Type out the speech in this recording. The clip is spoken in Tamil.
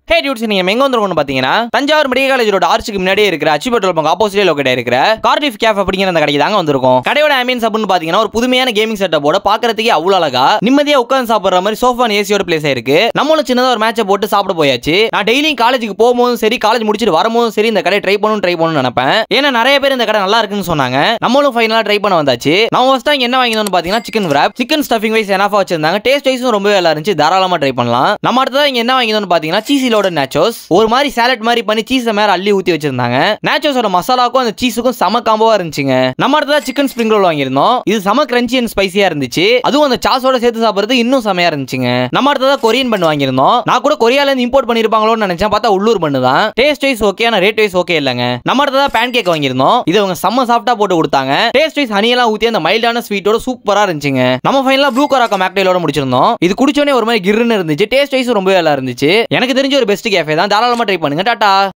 ஹே டியூட்ஸ், நீங்க எங்க வந்திருக்கோம்னு பாத்தீங்கன்னா தஞ்சாவூர் மெடிக்கல் காலேஜோட ஆர்ச்சுக்கு முன்னாடியே இருக்கிற அச்சி பெட்ரோல் பங்க் ஆப்போசிட்ல லொகேட் இருக்கிற கார்டிஃப் கேஃப் அப்படிங்கிற அந்த கடைக்கு தாங்க வந்திருக்கோம். கடையோட ஆம்பியன்ஸ் அப்படின்னு பாத்தீங்கன்னா ஒரு புதுமையான கேமிங் செட்டப்போட பாக்குறதுக்கே அவ்வளவு அழகா நிம்மதியா உட்கார்ந்து சாப்பிடுற மாதிரி சோஃபா ஏசியோட பிளேஸ் ஆயிருக்கு. நம்மளும் சின்னதா ஒரு மேட்சை போட்டு சாப்பிட போயாச்சு. நான் டெய்லியும் காலேஜுக்கு போகும்போதும் சரி, காலேஜ் முடிச்சிட்டு வரும்போதும் சரி இந்த கடை ட்ரை பண்ணணும்னு நினைப்பேன். ஏன்னா நிறைய பேர் இந்த கடை நல்லா இருக்குன்னு சொன்னாங்க. நம்மளும் ஃபைனலா ட்ரை பண்ண வந்தாச்சு. நம்ம ஃபர்ஸ்ட் டைம் என்ன வாங்கினோம்னு பாத்தீங்கன்னா chicken wrap. Chicken stuffing wise எனாஃபா வச்சிருந்தாங்க. டேஸ்ட் வைஸும் ரொம்ப நல்லா இருந்துச்சு. தாராளமா ட்ரை பண்ணலாம். நம்ம அடுத்ததா இங்க என்ன வாங்கினோம்னு பாத்தீங்கன்னா சீஸ் லோடட் நாச்சோஸ். ஒரு மாதிரி சாலட் மாதிரி பண்ணி சீஸ் மேல அள்ளி ஊத்தி வச்சிருந்தாங்க. நாச்சோஸோட மசாலாக்கும் அந்த சீஸுக்கும் செம காம்போவா இருந்துச்சுங்க. நம்ம அடுத்ததா சிக்கன் ஸ்ப்ரிங் ரோல் வாங்கியிருந்தோம். இது செம கிரன்ச்சி அண்ட் ஸ்பைசியா இருந்துச்சு. அதுவும் அந்த சாஸோட சேர்த்து சாப்பிடுறது இன்னும் செமையா இருந்துச்சுங்க. நம்ம அடுத்ததா கொரியன் பண்ணு வாங்கியிருந்தோம். நான் கூட கொரியால இருந்து இம்போர்ட் பண்ணிருப்பாங்களோன்னு நினைச்சேன். பார்த்தா உள்ளூர் பண்ணு தான். டேஸ்ட் வைஸ் ஓகே, ஆனா ரேட் வைஸ் ஓகே இல்லங்க. நம்ம அடுத்ததா பேன் கேக் வாங்கியிருந்தோம். இது அவங்க செம்ம சாஃப்ட்டா போட்டு கொடுத்தாங்க. டேஸ்ட் வைஸ் ஹனி எல்லாம் ஊத்தி அந்த மைல்டான ஸ்வீட்டோட சூப்பரா இருந்துச்சுங்க. நம்ம ஃபைனலா ப்ளூ கொராக்கா மேக்டைலோட முடிச்சிருந்தோம். இது குடிச்சோனே ஒரு மாதிரி கிர்னு இருந்துச்சு. டேஸ்ட் வைஸ் ரொம்ப நல்லா இருந்துச்சு. எனக்கு தெரிஞ்ச ஒரு பெஸ்ட் கேஃபே தான். தாராளமா ட்ரை பண்ணுங்க. டாடா.